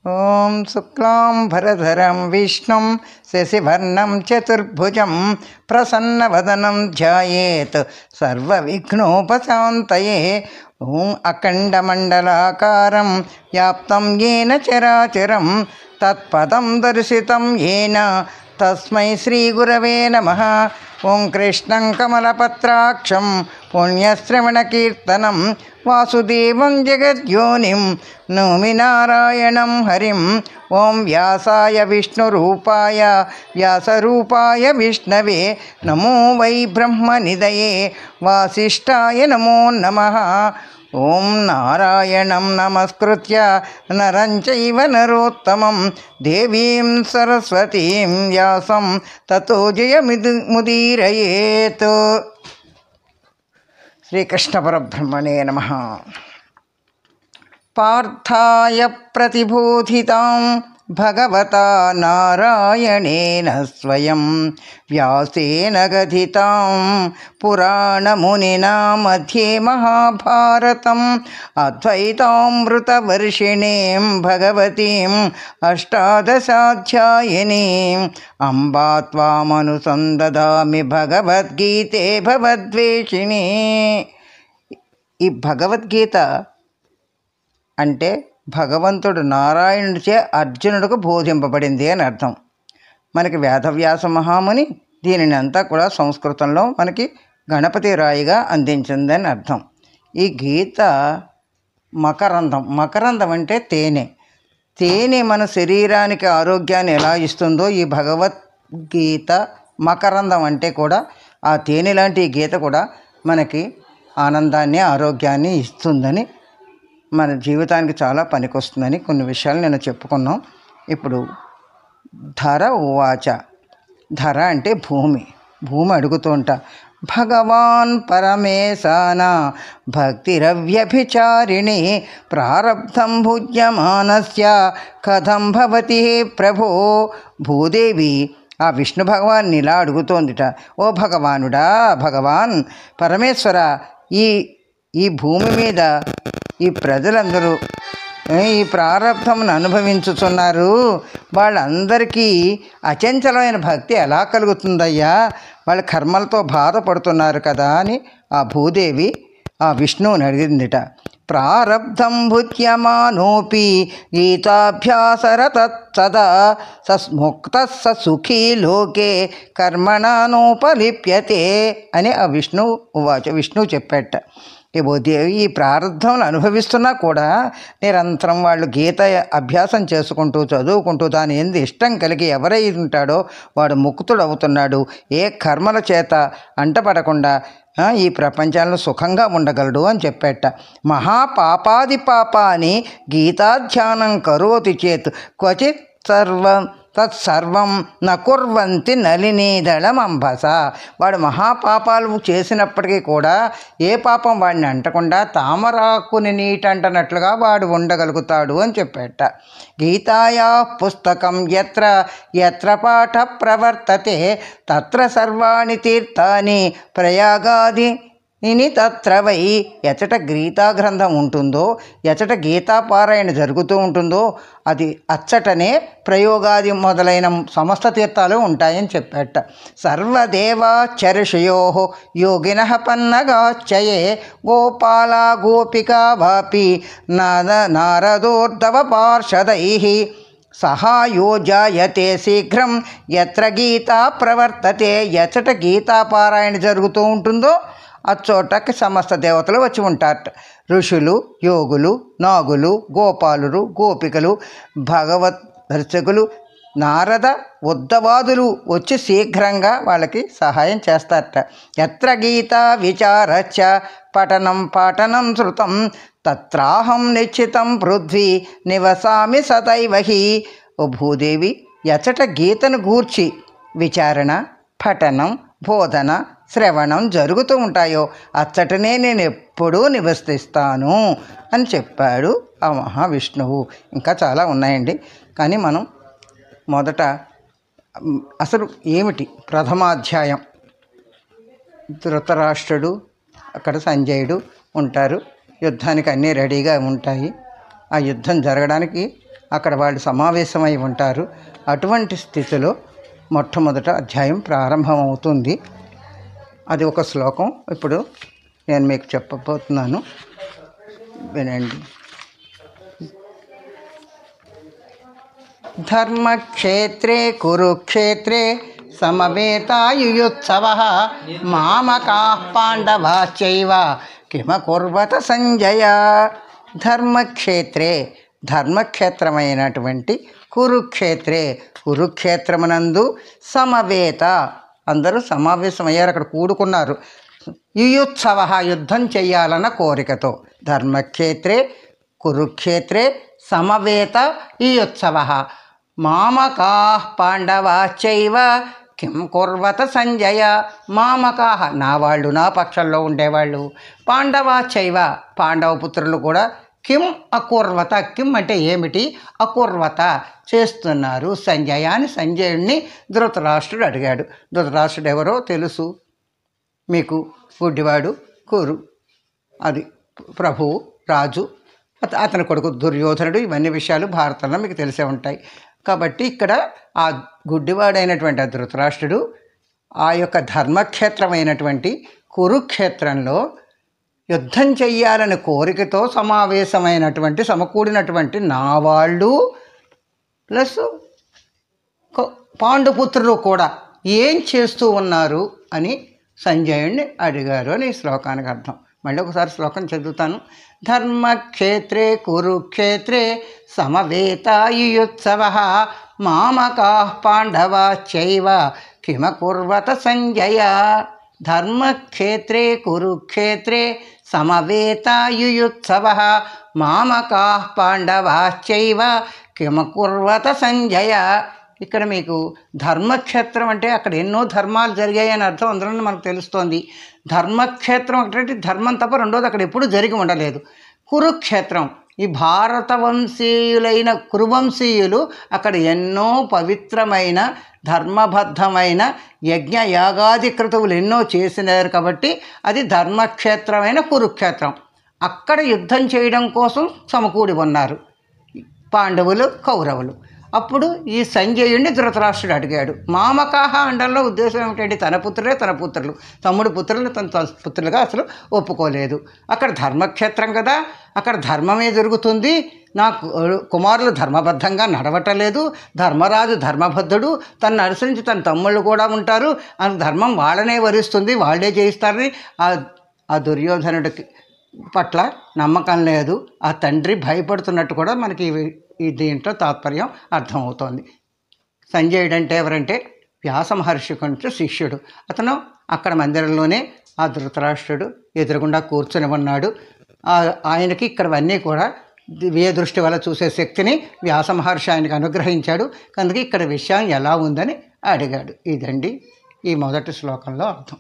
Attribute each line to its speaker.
Speaker 1: ఓం శుక్లాంబరధరం విష్ణుం శశివర్ణం చతుర్భుజం ప్రసన్నవదనం ధ్యాయేత్ సర్వవిఘ్నోపశాంతయే. ఓం అఖండమండలాకారం వ్యాప్తం येन చరాచరం తత్పదం దర్శితం येन తస్మై శ్రీగురవే నమః. ఓం కృష్ణం కమలపత్రాక్షం పుణ్యశ్రవణకీర్తనం వాసుదేవం జగద్యోనిం నౌమి నారాయణం హరిం. ఓం వ్యాసాయ విష్ణురూపాయ వ్యాసరూపాయ విష్ణవే నమో వై బ్రహ్మనిధయే వాసిష్ఠాయ నమో నమః. ఓం నారాయణం నమస్కృత్య నరం చైవ నరోత్తమం దేవీం సరస్వతీం వ్యాసం తతో జయముదీరయేత్. శ్రీకృష్ణ పరబ్రహ్మణే నమః. పార్థాయ ప్రతిబోధితాం భగవతా నారాయణేన స్వయం వ్యాసేన గదితాం పురాణమునినా మధ్యే మహాభారతం అద్వైతామృతవర్షిణీం భగవతీం అష్టాదశాధ్యాయినీం అంబా త్వామనుసందదామి భగవద్గీతే భవద్వేషిణీ. ఈ భగవద్గీత అంటే భగవంతుడు నారాయణుడిచే అర్జునుడికి బోధింపబడింది అని అర్థం. మనకి వేదవ్యాస మహాముని దీనిని అంతా కూడా సంస్కృతంలో మనకి గణపతి రాయిగా అందించిందని అర్థం. ఈ గీత మకరందం. మకరందం అంటే తేనె. తేనె మన శరీరానికి ఆరోగ్యాన్ని ఎలా ఇస్తుందో ఈ భగవద్గీత మకరందం అంటే కూడా ఆ తేనె లాంటి ఈ గీత కూడా మనకి ఆనందాన్ని ఆరోగ్యాన్ని ఇస్తుందని, మన జీవితానికి చాలా పనికొస్తుందని కొన్ని విషయాలు నేను చెప్పుకున్నాం. ఇప్పుడు ధర ఉవాచ. ధర అంటే భూమి. భూమి అడుగుతూ ఉంటా, భగవాన్ పరమేశాన భక్తిరవ్యభిచారిణి ప్రారబ్ధం భుజ్యమానస్య కథం భవతి ప్రభో. భూదేవి ఆ విష్ణు భగవాన్ ఇలా అడుగుతోందిట, ఓ భగవానుడా, భగవాన్ పరమేశ్వర, ఈ భూమి మీద ఈ ప్రజలందరూ ఈ ప్రారబ్ధమును అనుభవించుతున్నారు. వాళ్ళందరికీ అచంచలమైన భక్తి ఎలా కలుగుతుందయ్యా? వాళ్ళ కర్మలతో బాధపడుతున్నారు కదా అని ఆ భూదేవి ఆ విష్ణువుని అడిగిందిట. ప్రారబ్ధం భుజ్యమానోపి గీతాభ్యాసరతదా సముక్త సుఖీ లోకే కర్మణానోపలిప్యతే అని ఆ విష్ణువు చెప్పేట. భూదేవి ఈ ప్రారంధంలో అనుభవిస్తున్నా కూడా నిరంతరం వాళ్ళు గీత అభ్యాసం చేసుకుంటూ చదువుకుంటూ దాని ఎందు ఇష్టం కలిగి ఎవరై ఉంటాడో వాడు ముక్తుడు అవుతున్నాడు. ఏ కర్మల చేత అంటపడకుండా ఈ ప్రపంచంలో సుఖంగా ఉండగలడు అని చెప్పేట. మహాపాపాది పాపాని గీతాధ్యానం కరోతి చేత్ క్వచిత్ తత్సర్వం నకుర్వంతి నలినీదళం అంబస. వాడు మహాపాపాలు చేసినప్పటికీ కూడా ఏ పాపం వాడిని అంటకుండా తామరాకుని నీటంటనట్లుగా వాడు ఉండగలుగుతాడు అని చెప్పేట. గీతాయా పుస్తకం ఎత్ర ఎత్ర పాఠ ప్రవర్తతే తత్ర సర్వాణి తీర్థాని ప్రయాగాది తత్ర వై. ఎచట గీతా గ్రంథం ఉంటుందో, ఎచట గీతాపారాయణ జరుగుతూ ఉంటుందో అది అచ్చటనే ప్రయోగాది మొదలైన సమస్త తీర్థాలు ఉంటాయని చెప్పేట. సర్వదేవాచర్షయో యోగినః పన్నగాచ్చయే గోపాల గోపికా వాపి నారదోర్ధవ పార్షదైః సహాయోజాయతే శీఘ్రం ఎత్ర గీతా ప్రవర్తతే. ఎచ్చట గీతాపారాయణ జరుగుతూ ఉంటుందో అచ్చోటకి సమస్త దేవతలు వచ్చి ఉంటారట. ఋషులు, యోగులు, నాగులు, గోపాలురు, గోపికలు, భగవద్ దర్శకులు, నారద ఉద్ధవాదులు వచ్చి శీఘ్రంగా వాళ్ళకి సహాయం చేస్తారట. ఎత్ర గీతా విచారచ్చ పఠనం పాఠనం శృతం తత్రాహం నిశ్చితం పృథ్వీ నివసామి సదైవహి. ఓ భూదేవి, ఎచ్చట గీతను గూర్చి విచారణ, పఠనం, బోధన, శ్రవణం జరుగుతూ ఉంటాయో అచ్చటనే నేను ఎప్పుడూ నివసిస్తాను అని చెప్పాడు ఆ మహావిష్ణువు. ఇంకా చాలా ఉన్నాయండి, కానీ మనం మొదట అసలు ఏమిటి ప్రథమాధ్యాయం. ధృతరాష్ట్రుడు, అక్కడ సంజయుడు ఉంటారు. యుద్ధానికి అన్నీ రెడీగా ఉంటాయి. ఆ యుద్ధం జరగడానికి అక్కడ వాళ్ళు సమావేశమై ఉంటారు. అటువంటి స్థితిలో మొట్టమొదట అధ్యాయం ప్రారంభమవుతుంది. అది ఒక శ్లోకం ఇప్పుడు నేను మీకు చెప్పబోతున్నాను, వినండి. ధర్మక్షేత్రే కురుక్షేత్రే సమవేతాయుయుత్సవః మామకాః పాండవాశ్చైవ కిమకుర్వత సంజయ. ధర్మక్షేత్రే, ధర్మక్షేత్రమైనటువంటి కురుక్షేత్రే, కురుక్షేత్రమునందు సమవేత, అందరూ సమావేశమయ్యారు, అక్కడ కూడుకున్నారు. యుయుత్సవ, యుద్ధం చెయ్యాలన్న కోరికతో. ధర్మక్షేత్రే కురుక్షేత్రే సమవేత యుయుత్సవ మామకాః పాండవాశ్చైవ కిం కుర్వత సంజయ. మామకాః, నా వాళ్ళు, నా పక్షంలో ఉండేవాళ్ళు. పాండవాశ్చైవ, పాండవపుత్రులు కూడా. కిం అకుర్వత, కిం అంటే ఏమిటి, అకుర్వత చేస్తున్నారు సంజయ అని సంజయుడిని ధృతరాష్ట్రుడు అడిగాడు. ధృతరాష్ట్రుడు ఎవరో తెలుసు మీకు, గుడ్డివాడు, కురు, అది ప్రభువు, రాజు, అతని కొడుకు దుర్యోధనుడు. ఇవన్నీ విషయాలు భారతంలో మీకు తెలిసే ఉంటాయి. కాబట్టి ఇక్కడ ఆ గుడ్డివాడైనటువంటి ఆ ధృతరాష్ట్రుడు ఆ యొక్క ధర్మక్షేత్రమైనటువంటి కురుక్షేత్రంలో యుద్ధం చెయ్యాలని కోరికతో సమావేశమైనటువంటి, సమకూడినటువంటి నా వాళ్ళు ప్లస్ పాండుపుత్రులు కూడా ఏం చేస్తూ ఉన్నారు అని సంజయుడిని అడిగారు అని ఈ శ్లోకానికి అర్థం. మళ్ళీ ఒకసారి శ్లోకం చదువుతాను. ధర్మక్షేత్రే కురుక్షేత్రే సమవేతాయుయుత్సవః మామకాః పాండవాశ్చైవ కిమకుర్వత సంజయ. ధర్మక్షేత్రే కురుక్షేత్రే సమవేతాయుయుత్సవః మామకాః పాండవాశ్చైవ కిమకుర్వత సంజయ. ఇక్కడ మీకు ధర్మక్షేత్రం అంటే అక్కడ ఎన్నో ధర్మాలు జరిగాయని అర్థం అందులో మనకు తెలుస్తోంది. ధర్మక్షేత్రం ఒకటి, ధర్మం తప్ప రెండోది అక్కడ ఎప్పుడూ జరిగి ఉండలేదు. కురుక్షేత్రం, ఈ భారత వంశీయులైన కురువంశీయులు అక్కడ ఎన్నో పవిత్రమైన ధర్మబద్ధమైన యజ్ఞ యాగాది క్రతువులు ఎన్నో చేసినారు కాబట్టి అది ధర్మక్షేత్రమైన కురుక్షేత్రం. అక్కడ యుద్ధం చేయడం కోసం సమకూడి ఉన్నారు పాండవులు, కౌరవులు. అప్పుడు ఈ సంజయుడిని ధృతరాష్ట్రుడు అడిగాడు. మామకాహ అండంలో ఉద్దేశం ఏమిటంటే తన పుత్రులే తన పుత్రులు, తమ్ముడు పుత్రులు తన పుత్రులుగా అసలు ఒప్పుకోలేదు. అక్కడ ధర్మక్షేత్రం కదా, అక్కడ ధర్మమే జరుగుతుంది. నా కుమారులు ధర్మబద్ధంగా నడవటలేదు, ధర్మరాజు ధర్మబద్ధుడు, తనను అనుసరించి తన తమ్ముళ్ళు కూడా ఉంటారు, ఆ ధర్మం వాళ్ళనే వరిస్తుంది, వాళ్ళే జయిస్తారని ఆ దుర్యోధనుడికి పట్ల నమ్మకం లేదు. ఆ తండ్రి భయపడుతున్నట్టు కూడా మనకి ఈ దీంట్లో తాత్పర్యం అర్థమవుతోంది. సంజయుడు అంటే ఎవరంటే వ్యాస మహర్షి కొంచెం శిష్యుడు. అతను అక్కడ మందిరంలోనే ఆ ధృతరాష్ట్రుడు ఎదురుగుండా కూర్చొని ఉన్నాడు. ఆయనకి ఇక్కడవన్నీ కూడా దివ్య దృష్టి వల్ల చూసే శక్తిని వ్యాస మహర్షి ఆయనకు అనుగ్రహించాడు. కనుక ఇక్కడ విషయం ఎలా ఉందని అడిగాడు. ఇదండి ఈ మొదటి శ్లోకంలో అర్థం.